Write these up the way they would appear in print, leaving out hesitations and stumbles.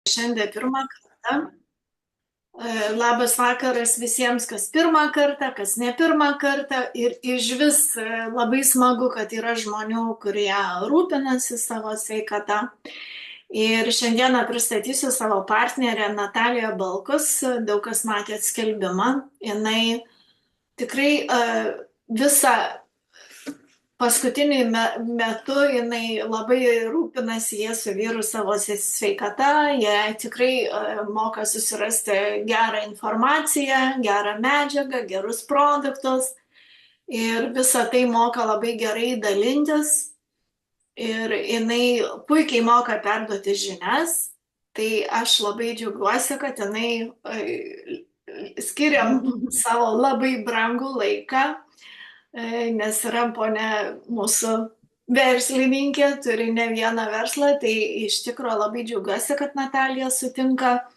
Šiandien pirmą kartą. Labas vakaras visiems, kas pirmą kartą, kas ne pirmą kartą. Ir iš vis labai smagu, kad yra žmonių, kurie rūpinasi savo sveikata. Ir šiandieną pristatysiu savo partnerę Nataliją Balkus. Daug kas matė skelbimą. Jinai tikrai visą paskutiniu metu jinai labai rūpinasi jie su vyru savo sveikata, jie tikrai moka susirasti gerą informaciją, gerą medžiagą, gerus produktus ir visą tai moka labai gerai dalintis ir jinai puikiai moka perduoti žinias, tai aš labai džiaugiuosi, kad jinai skiriam savo labai brangų laiką, nes yra ponė mūsų verslininkė, turi ne vieną verslą, tai iš tikrųjų labai džiaugiuosi, kad Natalija sutinka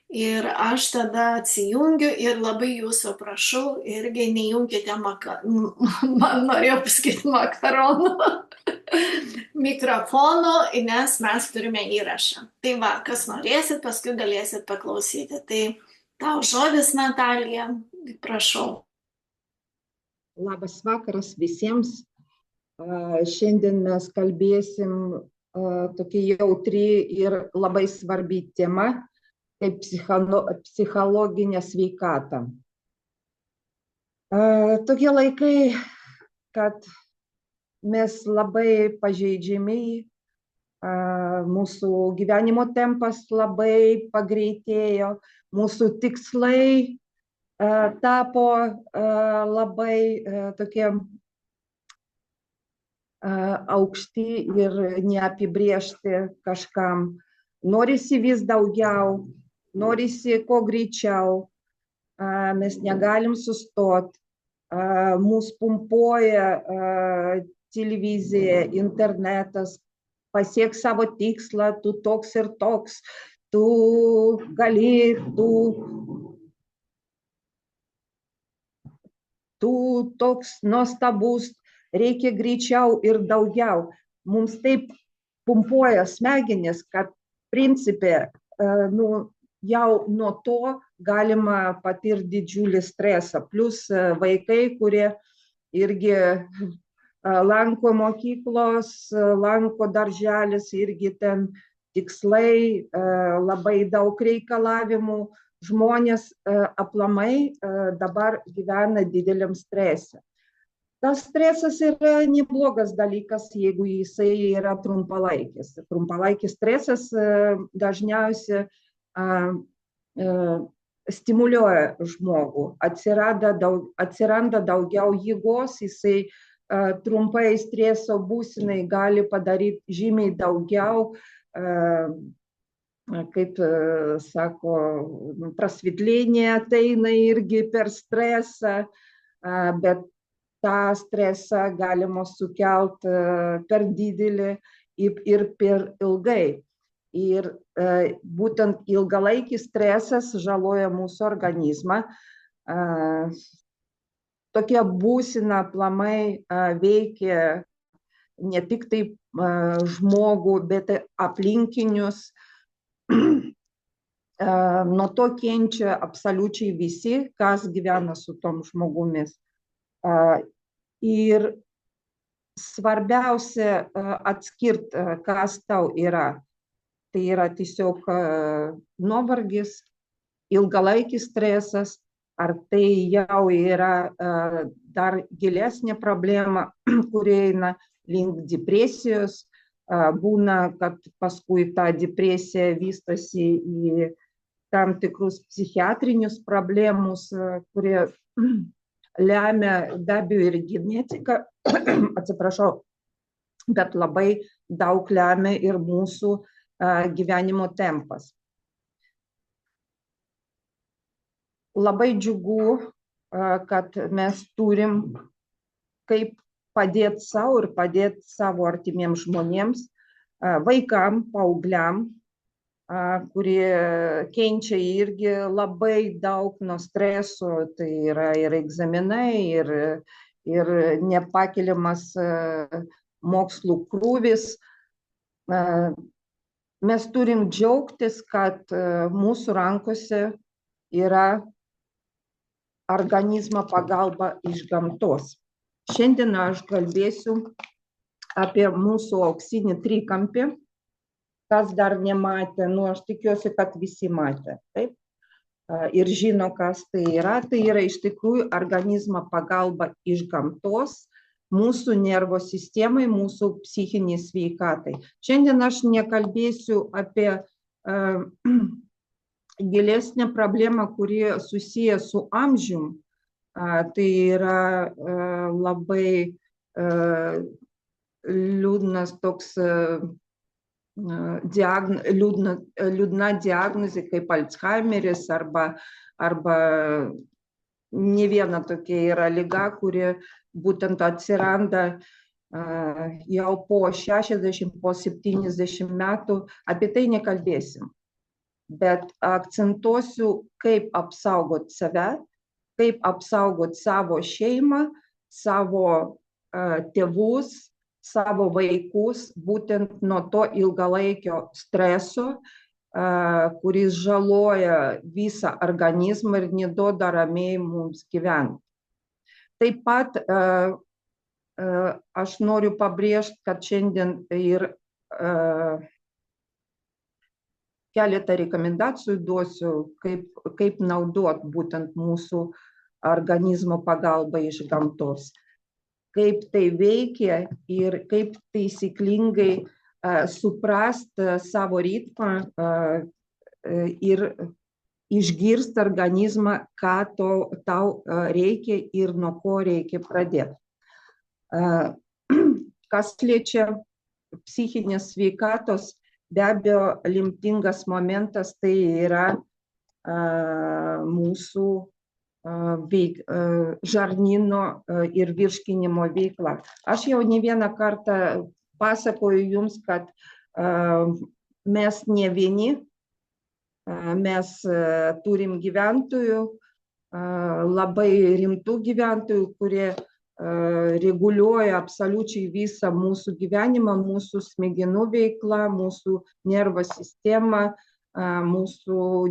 ir aš tada atsijungiu ir labai jūsų prašau, irgi nejungkite man norėjau pasakyti makaronų mikrofonų, nes mes turime įrašą. Tai va, kas norėsit, paskui galėsit paklausyti. Tai tau žodis, Natalija, prašau. Labas vakaras visiems. Šiandien mes kalbėsim tokia jautri ir labai svarbi tema, kaip psichologinė sveikata. Tokie laikai, kad mes labai pažeidžiami, mūsų gyvenimo tempas labai pagreitėjo, mūsų tikslai tapo labai tokie aukšti ir neapibriežti kažkam. Norisi vis daugiau, norisi kuo greičiau, mes negalim sustoti, mūsų pumpuoja televizija, internetas, pasiek savo tikslą, tu toks ir toks, tu gali, tu toks nuostabus, reikia greičiau ir daugiau. Mums taip pumpuoja smegenis, kad principe jau nuo to galima patirti didžiulį stresą. Plus vaikai, kurie irgi lanko mokyklos, lanko darželis, irgi ten tikslai, labai daug reikalavimų. Žmonės aplamai dabar gyvena dideliam strese. Tas stresas yra neblogas dalykas, jeigu jisai yra trumpalaikis. Trumpalaikis stresas dažniausiai stimuliuoja žmogų, atsiranda daugiau jėgos, jisai trumpai streso būsenai gali padaryti žymiai daugiau, kaip sako, prasvitlėnė ateina irgi per stresą, bet tą stresą galima sukelti per didelį ir per ilgai. Ir būtent ilgalaikis stresas žaloja mūsų organizmą. Tokia būsena aplamai veikia ne tik taip žmogų, bet aplinkinius. Nuo to kenčia absoliučiai visi, kas gyvena su tom žmogumis. Ir svarbiausia atskirti, kas tau yra. Tai yra tiesiog nuovargis, ilgalaikis stresas, ar tai jau yra dar gilesnė problema, kuri eina link depresijos. Būna, kad paskui ta depresija vystosi į tam tikrus psichiatrinius problemus, kurie lemia be abejo ir genetika, atsiprašau, bet labai daug lemia ir mūsų gyvenimo tempas. Labai džiugu, kad mes turim kaip padėti savo ir padėti savo artimiems žmonėms, vaikam, paaugliam, kurie kenčia irgi labai daug nuo streso, tai yra ir egzaminai, ir nepakeliamas mokslų krūvis. mes turim džiaugtis, kad mūsų rankose yra organizmo pagalba iš gamtos. Šiandien aš kalbėsiu apie mūsų auksinį trikampį. Kas dar nematė, aš tikiuosi, kad visi matė, taip? Ir žino, kas tai yra. Tai yra iš tikrųjų organizmo pagalba iš gamtos mūsų nervo sistemai, mūsų psichiniai sveikatai. Šiandien aš nekalbėsiu apie gilesnę problemą, kuri susiję su amžium. Tai yra labai liūdnas toks liūdna diagnozė kaip Alzheimeris arba ne viena tokia yra liga, kuri būtent atsiranda jau po 60, po 70 metų. Apie tai nekalbėsim, bet akcentuosiu, kaip apsaugot save, kaip apsaugot savo šeimą, savo tėvus, savo vaikus būtent nuo to ilgalaikio streso, kuris žaloja visą organizmą ir neduoda ramiai mums gyventi. Taip pat aš noriu pabrėžti, kad šiandien ir keletą rekomendacijų duosiu, kaip naudot būtent mūsų organizmo pagalbą iš gamtos. Kaip tai veikia ir kaip taisyklingai suprasti savo ritmą ir išgirsti organizmą, ką tau reikia ir nuo ko reikia pradėti. Kas liečia psichinės sveikatos, be abejo, lemtingas momentas tai yra mūsų žarnyno ir virškinimo veikla. Aš jau ne vieną kartą pasakoju jums, kad mes ne vieni, mes turim gyventojų, labai rimtų gyventojų, kurie reguliuoja absoliučiai visą mūsų gyvenimą, mūsų smegenų veiklą, mūsų nervų sistemą, mūsų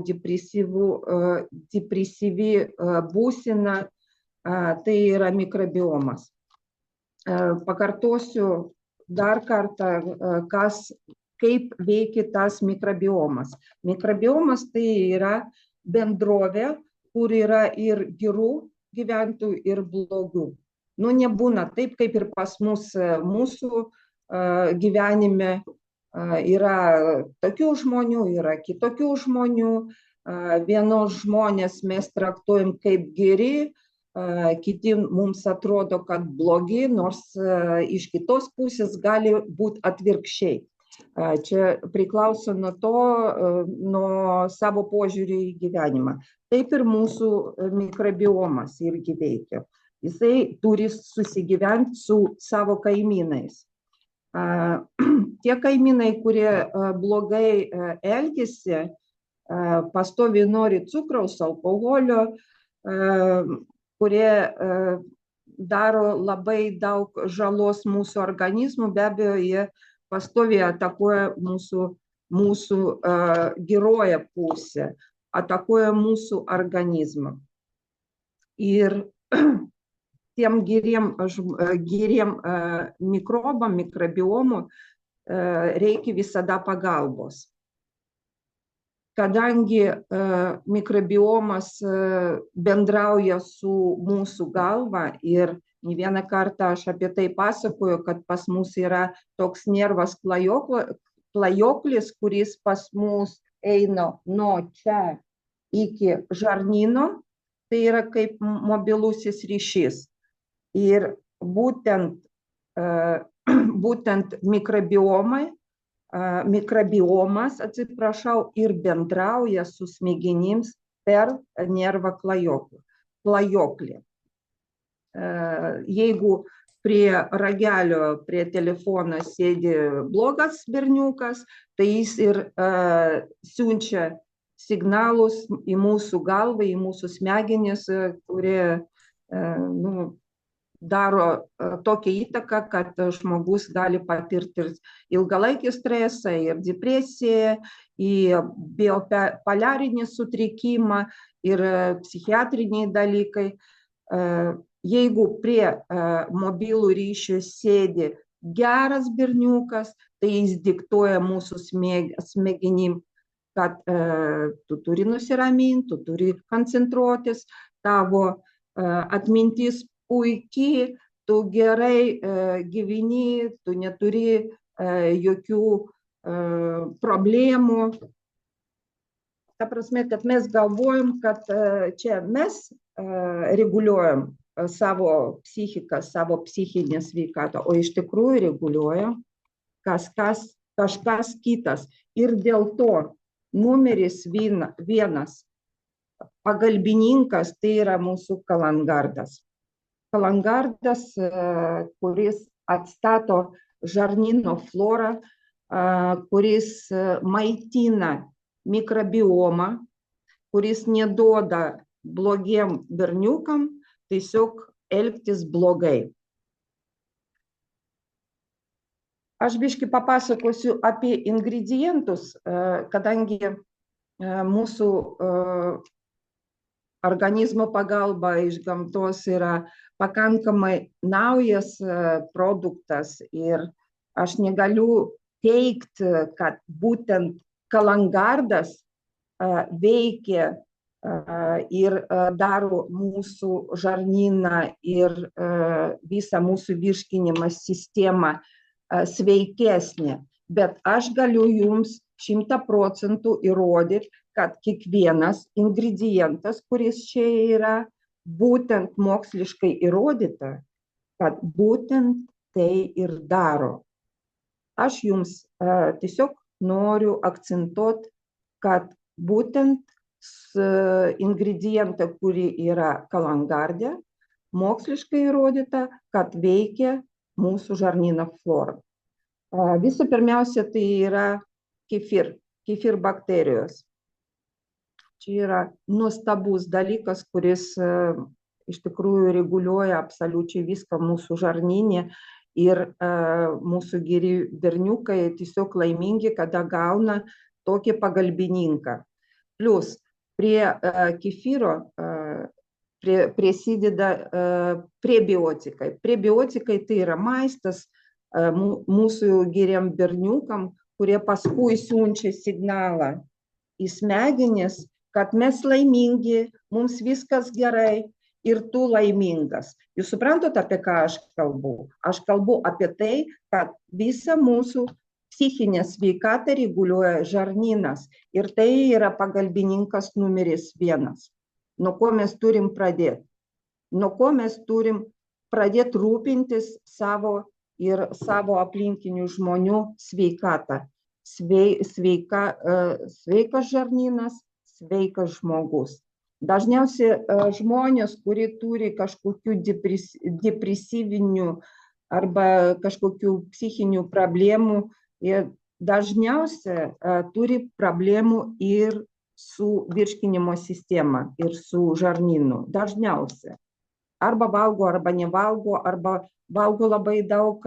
depresyvi būsena, tai yra mikrobiomas. Pakartosiu dar kartą, kaip veikia tas mikrobiomas. Mikrobiomas tai yra bendrovė, kur yra ir gerų gyventojų, ir blogų. Nebūna taip, kaip ir pas mus mūsų gyvenime. Yra tokių žmonių, yra kitokių žmonių. Vienos žmonės mes traktuojam kaip geri, kiti mums atrodo, kad blogi, nors iš kitos pusės gali būti atvirkščiai. Čia priklauso nuo savo požiūrį į gyvenimą. Taip ir mūsų mikrobiomas irgi veikia. Jisai turi susigyventi su savo kaimynais. Tie kaimynai, kurie blogai elgiasi, pastoviai nori cukraus, alkoholio, kurie daro labai daug žalos mūsų organizmui, be abejo, jie pastoviai atakuoja mūsų gerąją pusę, atakuoja mūsų organizmą. Ir tiem geriem mikrobam, mikrobiomų reikia visada pagalbos. Kadangi mikrobiomas bendrauja su mūsų galva ir ne vieną kartą aš apie tai pasakoju, kad pas mus yra toks nervas klajoklis, kuris pas mus eina nuo čia iki žarnyno, tai yra kaip mobilusis ryšys. Ir būtent mikrobiomas, ir bendrauja su smegenims per nervą klajoklį. Jeigu prie ragelio, prie telefono sėdi blogas berniukas, tai jis ir siunčia signalus į mūsų galvą, į mūsų smegenis, kurie daro tokią įtaką, kad žmogus gali patirti ir ilgalaikį stresą, ir depresiją, ir biopoliarinį sutrikimą, ir psichiatriniai dalykai. Jeigu prie mobilų ryšių sėdi geras berniukas, tai jis diktuoja mūsų smegenim, kad tu turi nusiraminti, tu turi koncentruotis, tavo atmintis puikiai, tu gerai gyveni, tu neturi jokių problemų. Ta prasme, kad mes galvojam, kad čia mes reguliuojam savo psichiką, savo psichinę sveikatą, o iš tikrųjų reguliuoja kažkas kitas. Ir dėl to numeris vienas pagalbininkas tai yra mūsų kalangardas. Kalangardas, kuris atstato žarnyno florą, kuris maitina mikrobiomą, kuris neduoda blogiem berniukam tiesiog elgtis blogai. Aš biškį papasakosiu apie ingredientus, kadangi mūsų organizmo pagalba iš gamtos yra pakankamai naujas produktas ir aš negaliu teigti, kad būtent kalangardas veikia ir daro mūsų žarnyną ir visą mūsų virškinimo sistemą sveikesnė. Bet aš galiu jums 100% įrodyti, kad kiekvienas ingredientas, kuris čia yra, būtent moksliškai įrodyta, kad būtent tai ir daro. Aš jums tiesiog noriu akcentuoti, kad būtent ingredientą, kuri yra kalangardė, moksliškai įrodyta, kad veikia mūsų žarnyno florą. Visų pirmiausia, tai yra kefir bakterijos. Čia yra nuostabus dalykas, kuris iš tikrųjų reguliuoja absoliučiai viską mūsų žarnyne ir mūsų geri berniukai tiesiog laimingi, kada gauna tokį pagalbininką. Plus prie kefiro prisideda prebiotikai. Prebiotikai tai yra maistas mūsų geriem berniukam, kurie paskui siunčia signalą į smegenis, kad mes laimingi, mums viskas gerai ir tu laimingas. Jūs suprantate, apie ką aš kalbu? Aš kalbu apie tai, kad visą mūsų psichinę sveikatą reguliuoja žarnynas ir tai yra pagalbininkas numeris vienas. Nuo ko mes turim pradėti? Nuo ko mes turim pradėti rūpintis savo ir savo aplinkinių žmonių sveikatą. Sveikas žarnynas, sveikas žmogus. Dažniausiai žmonės, kurie turi kažkokių depresyvinių arba kažkokių psichinių problemų, dažniausiai turi problemų ir su virškinimo sistema, ir su žarnynu. Dažniausiai. Arba valgo, arba nevalgo, arba valgo labai daug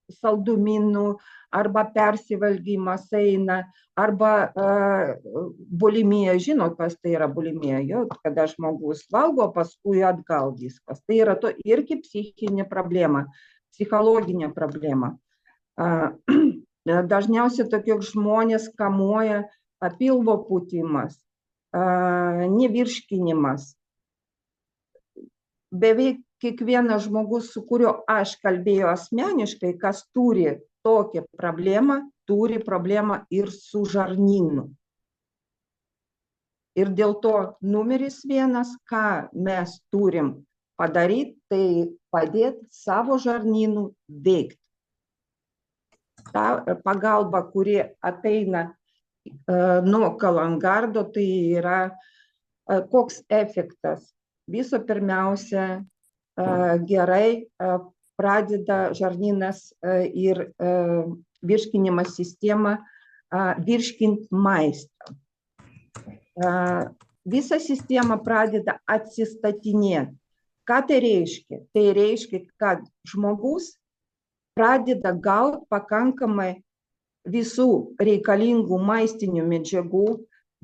saldumynų, arba persivalgymas eina, arba bulimija. Žinot, kas tai yra bulimija? Kada žmogus valgo, paskui atgal viskas. Tai yra to irgi psichinė problema, psichologinė problema. Dažniausiai tokie žmonės kamuoja pilvo pūtimas, nevirškinimas. Beveik kiekvienas žmogus, su kuriuo aš kalbėjau asmeniškai, kas turi tokią problemą, turi problemą ir su žarnynu. Ir dėl to numeris vienas, ką mes turim padaryti, tai padėti savo žarnynu veikti. Ta pagalba, kuri ateina nuo kalangardo, tai yra koks efektas. Visų pirmiausia, gerai pradeda žarnynas ir virškinimo sistema virškinti maistą. Visa sistema pradeda atsistatinėti. Ką tai reiškia? Tai reiškia, kad žmogus pradeda gauti pakankamai visų reikalingų maistinių medžiagų,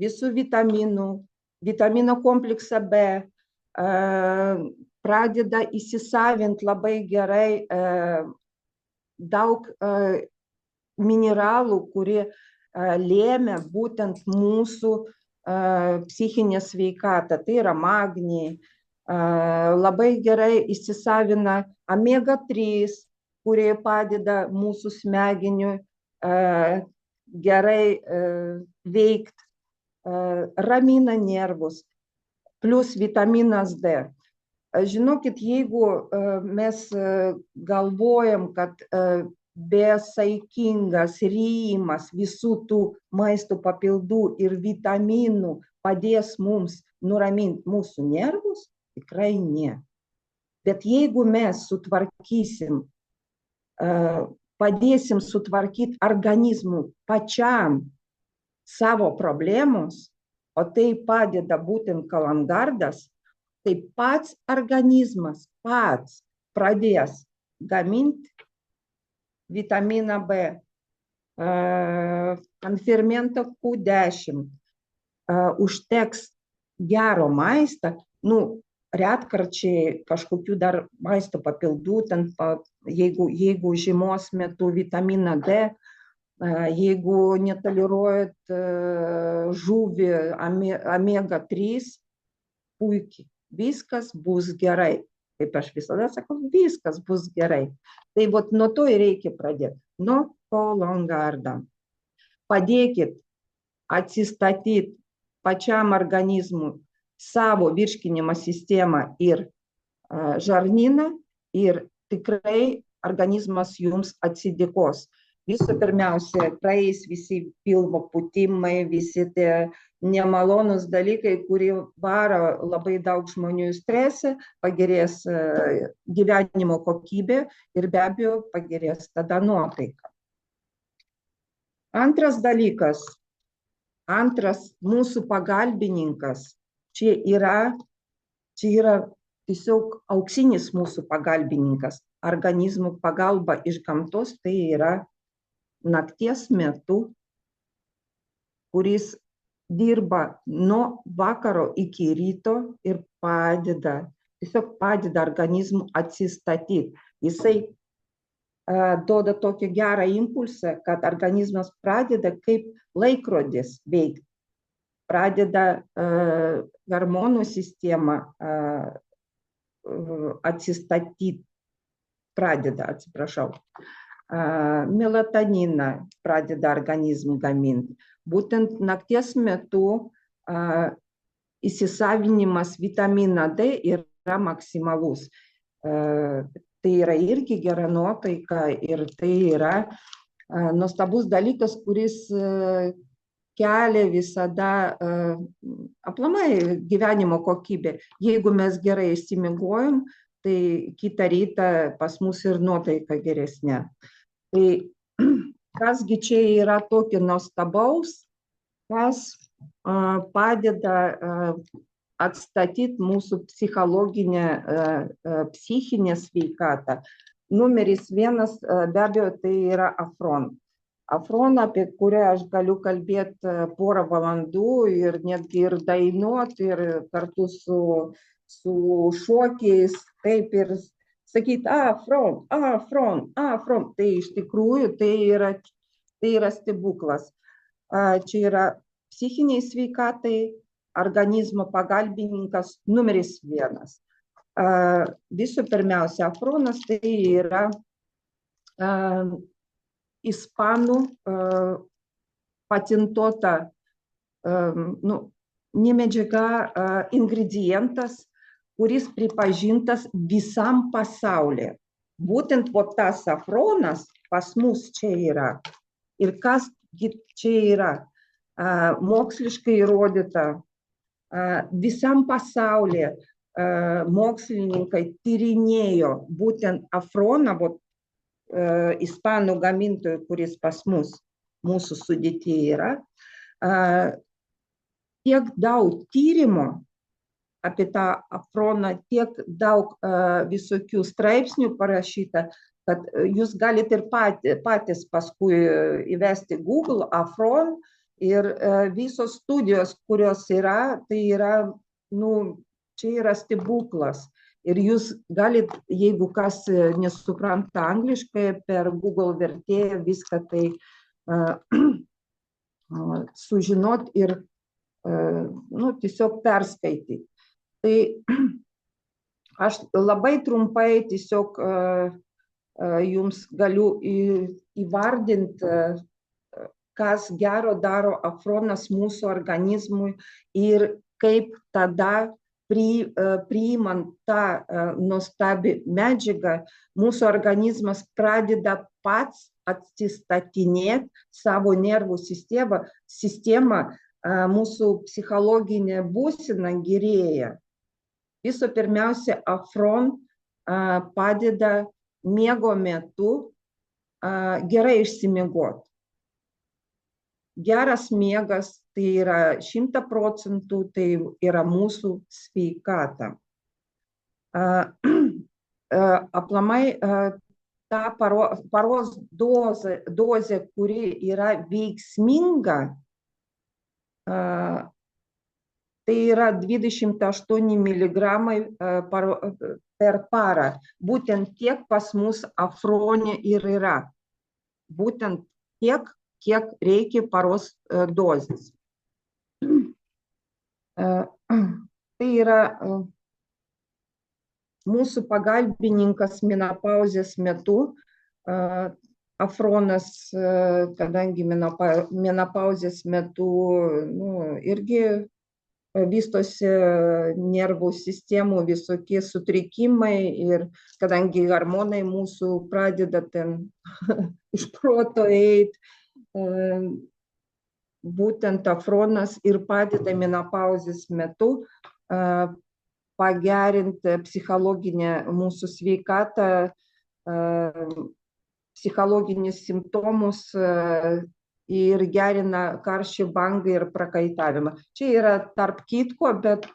visų vitaminų, vitamino kompleksą B, pradeda įsisavinti labai gerai daug mineralų, kurie lėmė būtent mūsų psichinę sveikatą. Tai yra magnį, labai gerai įsisavina omega 3, kurie padeda mūsų smegeniui gerai veikti, ramina nervus, plus vitaminas D. Žinokit, jeigu mes galvojam, kad besaikingas ryjimas visų tų maisto papildų ir vitaminų padės mums nuraminti mūsų nervus, tikrai ne. Bet jeigu mes sutvarkysim, padėsim sutvarkyti organizmų pačiam savo problemos, o tai padeda būtent kalangardas, tai pats organizmas pats pradės gaminti vitaminą B, ant fermento Q10, užteks gero maisto, retkarčiai kažkokių dar maisto papildų, jeigu žiemos metu vitaminą D, jeigu netoleruojat žuvį omega 3, puikiai, viskas bus gerai. Kaip aš visada sakau, viskas bus gerai. Tai nuo to ir reikia pradėti, nuo Cologuard. Padėkit atsistatyti pačiam organizmui savo virškinimo sistemą ir žarnyną ir tikrai organizmas jums atsidėkos. Visų pirmiausia, praeis visi pilvo pūtimai, visi tie nemalonus dalykai, kurie varo labai daug žmonių į stresą, pagerės gyvenimo kokybė ir be abejo pagerės tada nuotaika. Antras dalykas, antras mūsų pagalbininkas, čia yra tiesiog auksinis mūsų pagalbininkas. Organizmų pagalba iš gamtos tai yra nakties metu, kuris dirba nuo vakaro iki ryto ir tiesiog padeda organizmui atsistatyti. Jisai duoda tokį gerą impulsą, kad organizmas pradeda kaip laikrodis veikti. Pradeda hormonų sistemą atsistatyti. Melatoniną pradeda organizmui gaminti. Būtent nakties metu įsisavinimas vitamino D yra maksimalus. Tai yra irgi gera nuotaika ir tai yra nuostabus dalykas, kuris kelia visada aplamai gyvenimo kokybę. Jeigu mes gerai išsimiegojom, tai kitą rytą pas mus ir nuotaika geresnė. Tai kasgi čia yra tokio nuostabaus, kas padeda atstatyti mūsų psichologinę, psichinę sveikatą. Numeris 1 be abejo tai yra Afron. Afron, apie kurią aš galiu kalbėti porą valandų ir netgi ir dainuoti ir kartu su šokiais, taip ir sakyti, Afron. Tai iš tikrųjų tai yra stebuklas. Čia yra psichiniai sveikatai, organizmo pagalbininkas numeris 1. Visų pirmiausia, Afronas tai yra ispanų patentuota ne medžiaga, ingredientas, kuris pripažintas visam pasaulyje. Būtent tas Afronas pas mus čia yra. Ir kas čia yra moksliškai įrodyta, visam pasaulyje mokslininkai tyrinėjo būtent Afroną, ispanų gamintojų, kuris pas mus, mūsų sudėtyje yra, tiek daug tyrimo apie tą afroną tiek daug visokių straipsnių parašyta, kad jūs galite ir patys paskui įvesti Google afron ir visos studijos, kurios yra, tai yra, čia yra stebuklas. Ir jūs galit, jeigu kas nesupranta angliškai, per Google vertėją viską tai sužinot ir tiesiog perskaityti. Tai aš labai trumpai tiesiog jums galiu įvardinti, kas gero daro afronas mūsų organizmui ir kaip tada priimant tą nuostabią medžiagą, mūsų organizmas pradeda pats atsistatinėti savo nervų sistemą, mūsų psichologinė būsena gerėja. Visų pirmiausia, afron padeda miego metu gerai išsimiegoti. Geras miegas tai yra 100%, tai yra mūsų sveikata. Aplamai ta paros dozė, kuri yra veiksminga, tai yra 28 mg per parą. Būtent tiek pas mus afronė ir yra. Būtent tiek, kiek reikia paros dozės. Tai yra mūsų pagalbininkas menopauzės metu. Afronas, kadangi menopauzės metu irgi vystosi nervų sistemų visokie sutrikimai ir kadangi hormonai mūsų pradeda ten iš proto eiti, būtent afronas ir padeda menopauzės metu pagerinti psichologinę mūsų sveikatą, psichologinius simptomus ir gerina karščio bangą ir prakaitavimą. Čia yra tarp kitko, bet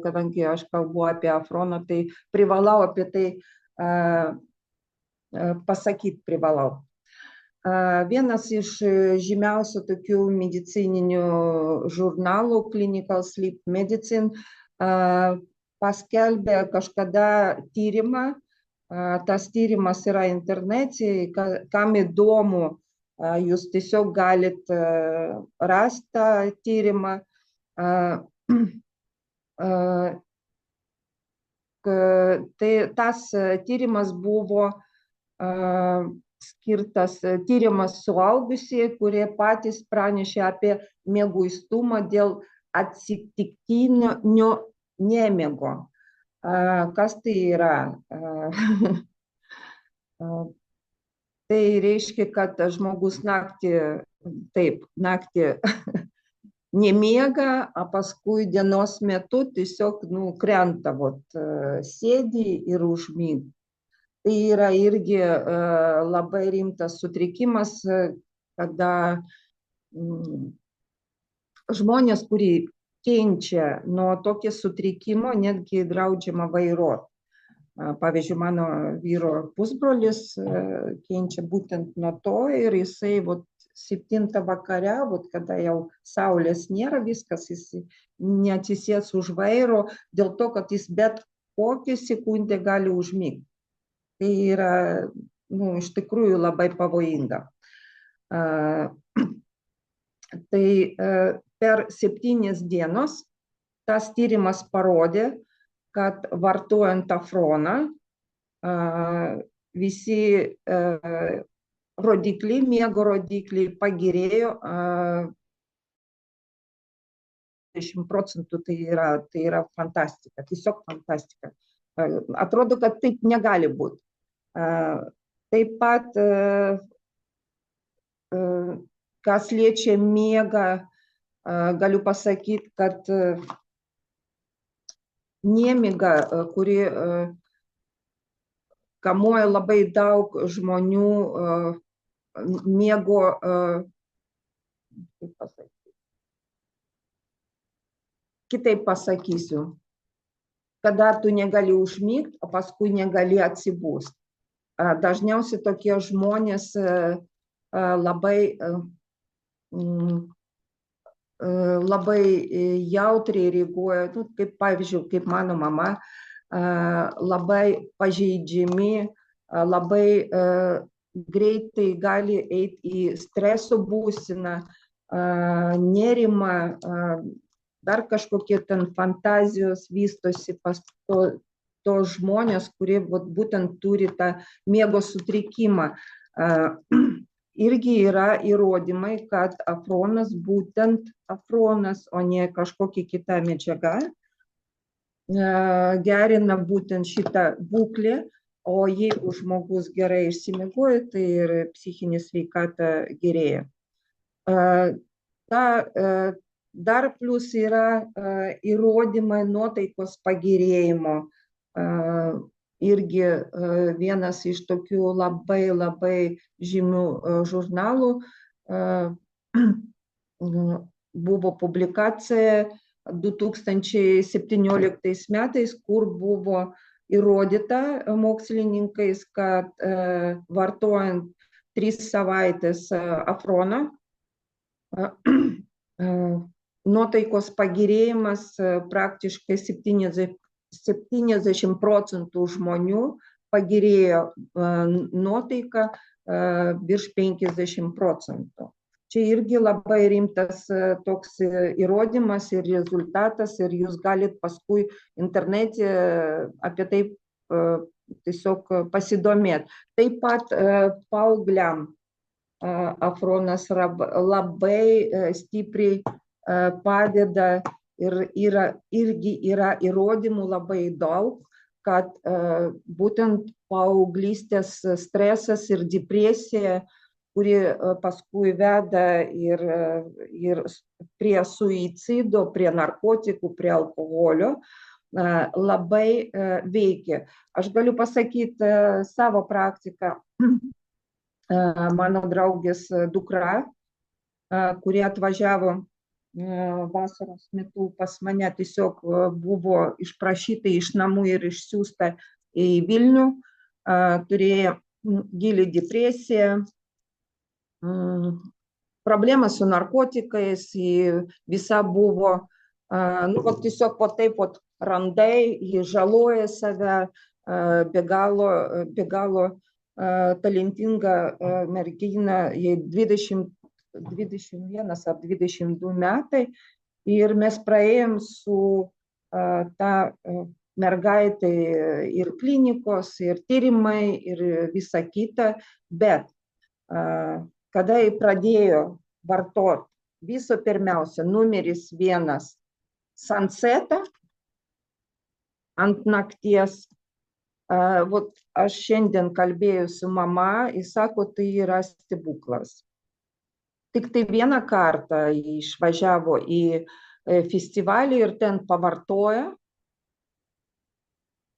kadangi aš kalbu apie afroną, tai privalau apie tai pasakyti privalau. Vienas iš žymiausių tokių medicininių žurnalų, Clinical Sleep Medicine, paskelbė kažkada tyrimą. Tas tyrimas yra internete, kam įdomu, jūs tiesiog galite rasti tą tyrimą. Tai tas tyrimas buvo skirtas tyrimas suaugusieji, kurie patys pranešė apie mieguistumą dėl atsitiktinio nemiego. Kas tai yra? Tai reiškia, kad žmogus naktį nemiega, o paskui dienos metu tiesiog krenta, sėdi ir užmiega. Tai yra irgi labai rimtas sutrikimas, kada žmonės, kurie kenčia nuo tokio sutrikimo, netgi draudžiama vairuoti. Pavyzdžiui, mano vyro pusbrolis kenčia būtent nuo to ir jisai 7 vakare, kada jau saulės nėra, viskas, jis neatsisės už vairo, dėl to, kad jis bet kokią sekundę gali užmigti. Tai yra, iš tikrųjų labai pavojinga. Tai per 7 dienas tas tyrimas parodė, kad vartojant afroną visi miego rodikliai pagerėjo 20%, tai yra fantastika, tiesiog fantastika. Atrodo, kad taip negali būti. Taip pat, kas liečia miegą, galiu pasakyti, kad nemiga, kuri kamuoja labai daug žmonių, miego, kitaip pasakysiu, kada tu negali užmigti, o paskui negali atsibūsti. Dažniausiai tokie žmonės labai jautriai reaguoja, kaip pavyzdžiui, kaip mano mama, labai pažeidžiami, labai greitai gali eiti į streso būseną, nerimą, dar kažkokie ten fantazijos vystosi pas tos žmonės, kurie būtent turi tą miego sutrikimą. Irgi yra įrodymai, kad afronas, būtent afronas, o ne kažkokia kita medžiaga, gerina būtent šitą būklę, o jeigu žmogus gerai išsimiegoja, tai ir psichinė sveikata gerėja. Dar plus yra įrodymai nuotaikos pagerėjimo. Irgi vienas iš tokių labai žymių žurnalų buvo publikacija 2017 metais, kur buvo įrodyta mokslininkais, kad vartojant 3 savaitės afroną, nuotaikos pagerėjimas praktiškai 70% žmonių pagerėjo nuotaiką virš 50%. Čia irgi labai rimtas toks įrodymas ir rezultatas, ir jūs galit paskui internete apie tai tiesiog pasidomėti. Taip pat paaugliam afronas labai stipriai padeda. Ir irgi yra įrodymų labai daug, kad būtent paauglystės stresas ir depresija, kuri paskui veda ir prie suicido, prie narkotikų, prie alkoholio, labai veikia. Aš galiu pasakyti savo praktiką. Mano draugės dukra, kuri atvažiavo vasaros metu pas mane, tiesiog buvo išprašyta iš namų ir išsiųsta į Vilnių, turėjo gilį depresiją, problemą su narkotikais, visa buvo, tiesiog po taip randai, ji žaloja save, be galo talentinga mergina, jai 21 ar 22 metai, ir mes praėjom su ta mergaitė ir klinikos, ir tyrimai, ir visa kita, bet kada jį pradėjo vartoti, viso pirmiausia, numeris 1 Sunsetą ant nakties. Aš šiandien kalbėjau su mama, jis sako, tai yra stebuklas. Tik tai vieną kartą išvažiavo į festivalį ir ten pavartojo,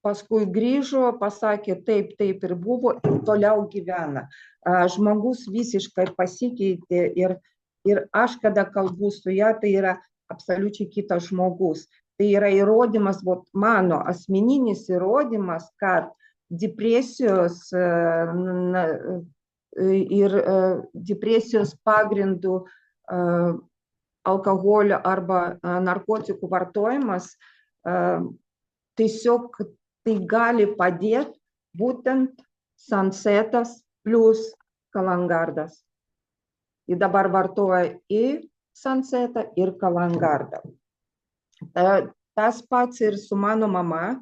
paskui grįžo, pasakė taip ir buvo, ir toliau gyvena. Žmogus visiškai pasikeitė, ir aš, kada kalbu su ja, tai yra absoliučiai kitas žmogus. Tai yra įrodymas, mano asmeninis įrodymas, kad depresijos ir depresijos pagrindų alkoholio arba narkotikų vartojimas tiesiog tai gali padėti būtent Sunsetas plus Kalangardas. Jis dabar vartoja ir Sunsetą, ir Kalangardą. Tas pats ir su mano mama,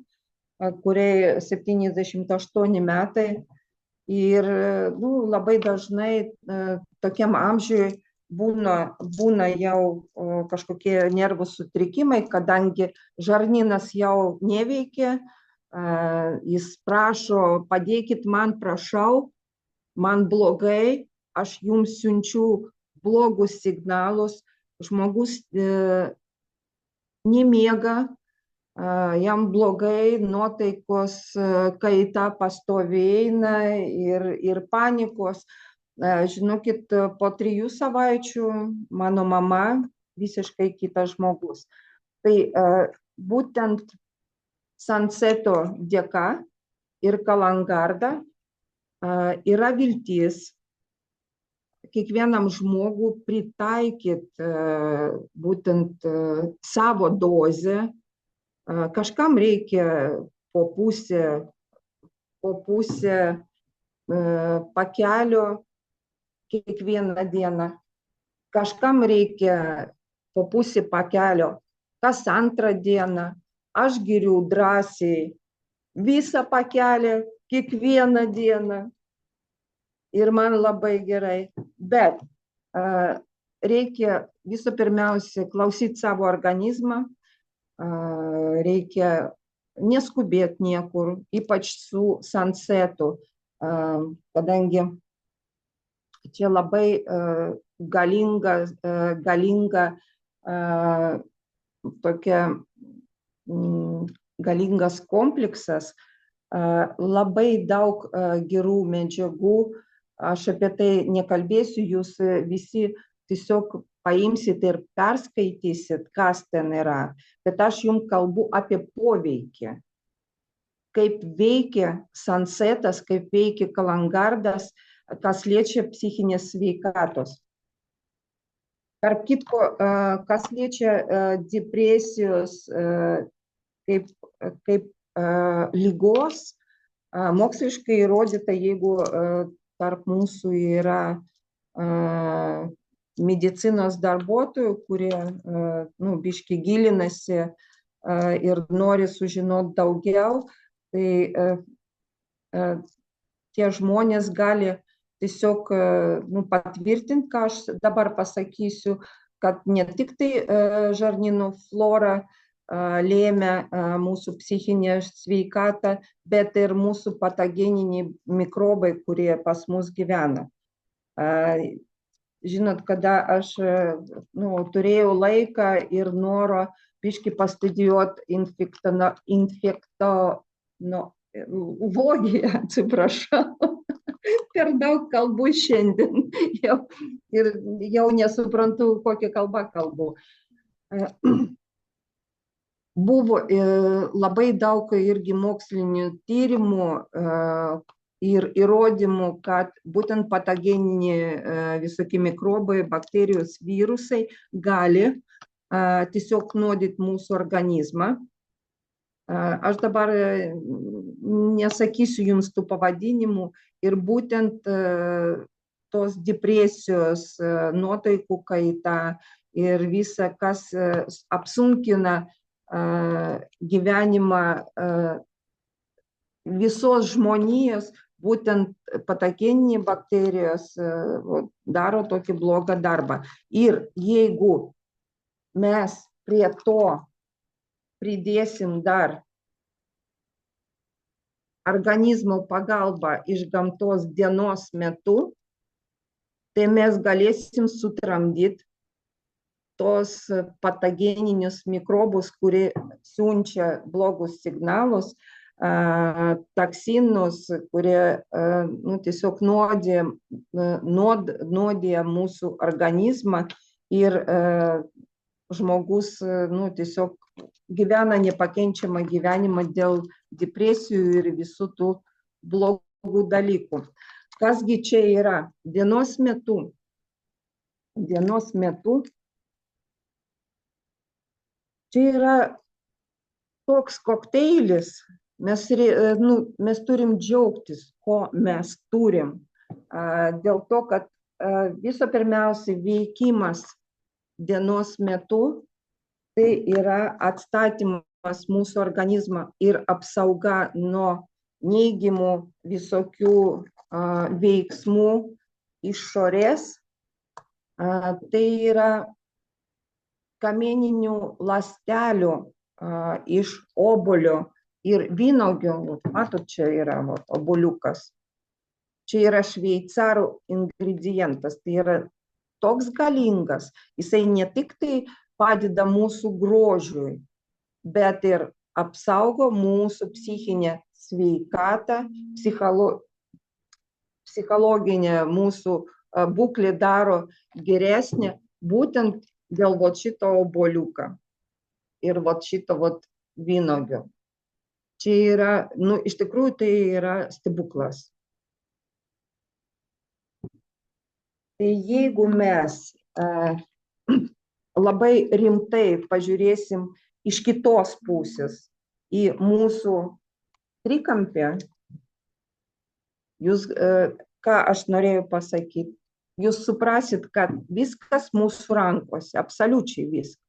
kuriai 78 metai. Ir labai dažnai tokiam amžiui būna jau kažkokie nervų sutrikimai, kadangi žarnynas jau neveikia, jis prašo, padėkit man, prašau, man blogai, aš jums siunčiu blogus signalus, žmogus nemiega, jam blogai, nuotaikos kaita pastoviai eina ir panikos. Žinokit, po 3 savaičių mano mama visiškai kitas žmogus. Tai būtent Sunseto dėka ir Kalangarda yra viltis kiekvienam žmogų pritaikyti būtent savo dozę. Kažkam reikia po pusę pakelio kiekvieną dieną. Kažkam reikia po pusę pakelio kas antrą dieną. Aš geriu drąsiai visą pakelį kiekvieną dieną. Ir man labai gerai. Bet reikia visų pirmiausia klausyti savo organizmą, reikia neskubėti niekur, ypač su Sunsetu, kadangi čia labai galingas kompleksas, labai daug gerų medžiagų. Aš apie tai nekalbėsiu, jūs visi tiesiog paimsit ir perskaitysit, kas ten yra. Bet aš jums kalbu apie poveikį. Kaip veikia Sunsetas, kaip veikia Kalangardas, kas liečia psichinės sveikatos. Tarp kitko, kas liečia depresijos kaip ligos, moksliškai įrodyta, jeigu tarp mūsų yra medicinos darbuotojų, kurie biškį gilinasi ir nori sužinoti daugiau, tai tie žmonės gali tiesiog patvirtinti, ką aš dabar pasakysiu, kad ne tik tai žarnyno flora lėmė mūsų psichinę sveikatą, bet ir mūsų patogeniniai mikrobai, kurie pas mus gyvena. Žinot, kada aš turėjau laiką ir noro biškį pastudijuoti infektologiją, atsiprašau, per daug kalbų šiandien ir jau nesuprantu, kokią kalbą kalbu. Buvo labai daug irgi mokslinių tyrimų ir įrodymų, kad būtent patogeniniai visokie mikrobai, bakterijos, virusai gali tiesiog nuodyti mūsų organizmą. Aš dabar nesakysiu jums tų pavadinimų ir būtent tos depresijos, nuotaikų kaita ir visa, kas apsunkina gyvenimą visos žmonijos, būtent patogeniniai bakterijos daro tokį blogą darbą. Ir jeigu mes prie to pridėsim dar organizmo pagalbą iš gamtos dienos metu, tai mes galėsim sutramdyti tos patogeninius mikrobus, kurie siunčia blogus signalus, toksinus, kurie tiesiog nuodija mūsų organizmą ir žmogus tiesiog gyvena nepakenčiamą gyvenimą dėl depresijų ir visų tų blogų dalykų. Kasgi čia yra? Dienos metu čia yra toks kokteilis, mes turim džiaugtis, ko mes turim. Dėl to, kad viso pirmiausia veikimas dienos metu, tai yra atstatymas mūsų organizmo ir apsauga nuo neigiamų visokių veiksmų išorės. Tai yra kamieninių ląstelių iš obuolio ir vynuogių. Matot, čia yra obuoliukas. Čia yra šveicarų ingredientas. Tai yra toks galingas. Jisai ne tik tai padeda mūsų grožiui, bet ir apsaugo mūsų psichinę sveikatą, psichologinę mūsų būklę daro geresnė, būtent dėl šito obuoliuką ir šito vynuogio. Čia yra, nu, iš tikrųjų tai yra stebuklas. Tai jeigu mes labai rimtai pažiūrėsim iš kitos pusės į mūsų trikampį, jūs, ką aš norėjau pasakyti, jūs suprasit, kad viskas mūsų rankose, absoliučiai viskas.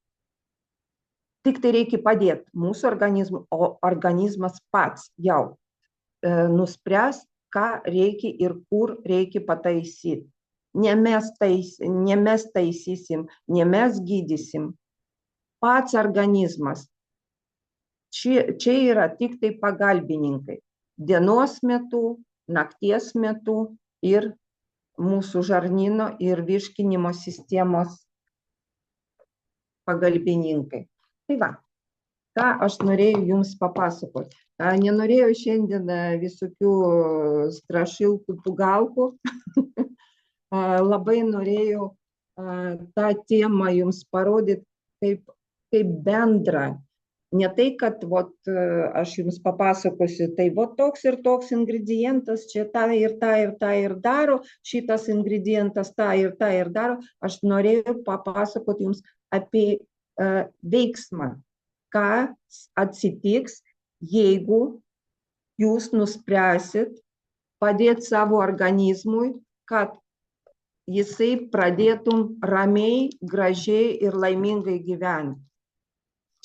Tik tai reikia padėti mūsų organizmui, o organizmas pats jau nuspręs, ką reikia ir kur reikia pataisyti. Ne mes taisysim, ne mes gydysim. Pats organizmas. Čia yra tik tai pagalbininkai. Dienos metu, nakties metu ir mūsų žarnyno ir virškinimo sistemos pagalbininkai. Tai va, ką aš norėjau jums papasakoti. Nenorėjau šiandien visokių strašilkų, pugalkų. Labai norėjau tą temą jums parodyti kaip bendrą. Ne tai, kad aš jums papasakosiu, tai toks ir toks ingredientas, čia tą ir tą ir tą ir daro, šitas ingredientas tą ir tą ir daro. Aš norėjau papasakoti jums apie veiksmą, kas atsitiks, jeigu jūs nuspręsit padėti savo organizmui, kad jisai pradėtum ramiai, gražiai ir laimingai gyventi.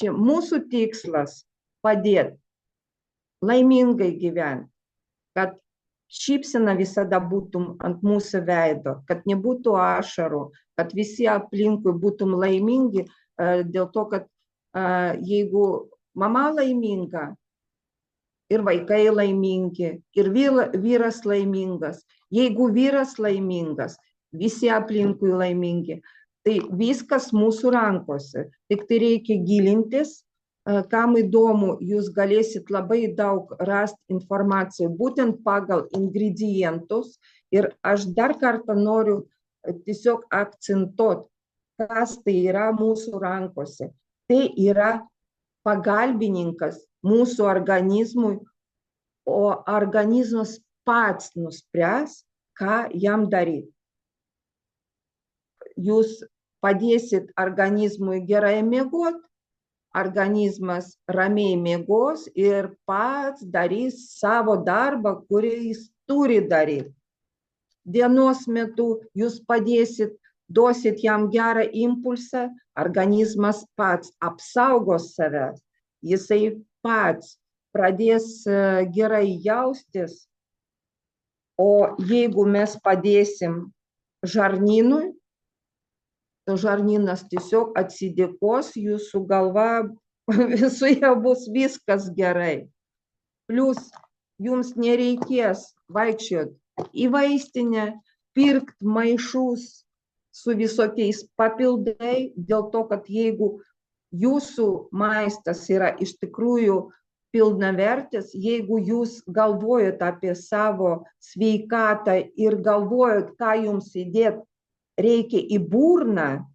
Čia mūsų tikslas padėti laimingai gyventi, kad šypsena visada būtum ant mūsų veido, kad nebūtų ašarų, kad visi aplinkui būtum laimingi, dėl to, kad jeigu mama laiminga ir vaikai laimingi, ir vyras laimingas, jeigu vyras laimingas, visi aplinkui laimingi, tai viskas mūsų rankose. Tik tai reikia gilintis, kam įdomu, jūs galėsit labai daug rasti informacijų, būtent pagal ingredientus. Ir aš dar kartą noriu tiesiog akcentuoti, kas tai yra mūsų rankose. Tai yra pagalbininkas mūsų organizmui, o organizmas pats nuspręs, ką jam daryti. Jūs padėsit organizmui gerai miegoti, organizmas ramiai miegos ir pats darys savo darbą, kurį jis turi daryti. Dienos metu jūs padėsit, duosit jam gerą impulsą, organizmas pats apsaugos savęs, jisai pats pradės gerai jaustis, o jeigu mes padėsim žarnynui, to žarnynas tiesiog atsidėkos, jūsų galva visoje bus viskas gerai. Plius jums nereikės vaikščioti į vaistinę, pirkti maišus su visokiais papildai, dėl to, kad jeigu jūsų maistas yra iš tikrųjų pilnavertis, jeigu jūs galvojat apie savo sveikatą ir galvojat, ką jums įdėti reikia į burną,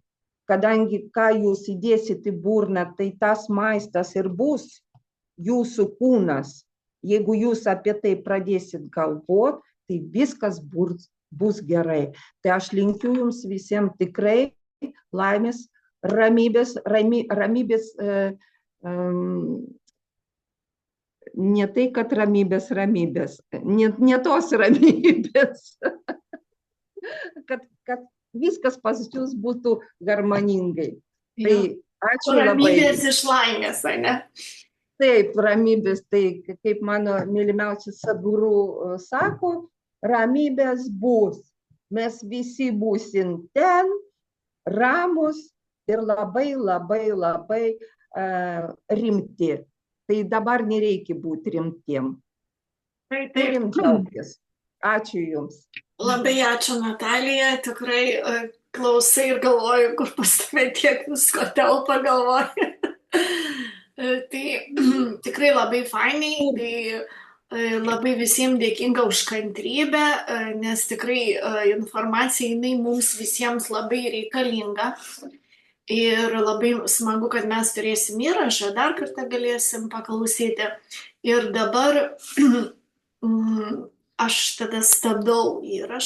kadangi ką jūs įdėsit į burną, tai tas maistas ir bus jūsų kūnas. Jeigu jūs apie tai pradėsit galvoti, tai viskas bus gerai. Tai aš linkiu jums visiems tikrai laimės, ramybės, ne tai, kad ramybės, ne tos ramybės, kad viskas pas jūs būtų harmoningai. Tai ačiū labai. Ramybės iš laimės, ne? Taip, ramybės, tai kaip mano mylimiausias Sadhguru sako, ramybės bus. Mes visi būsim ten, ramus ir labai rimti. Tai dabar nereikia būti rimtiem. Turim džiaugtis. Ačiū Jums. Labai ačiū, Natalija. Tikrai klausai ir galvoju, kur pas tave tiek visko telpa galvoju. Tai tikrai labai fainai, tai labai visiems dėkinga už kantrybę, nes tikrai informacija jinai mums visiems labai reikalinga. Ir labai smagu, kad mes turėsim įrašą, dar kartą galėsim paklausyti. Ir dabar aš tada stabdau įrašą.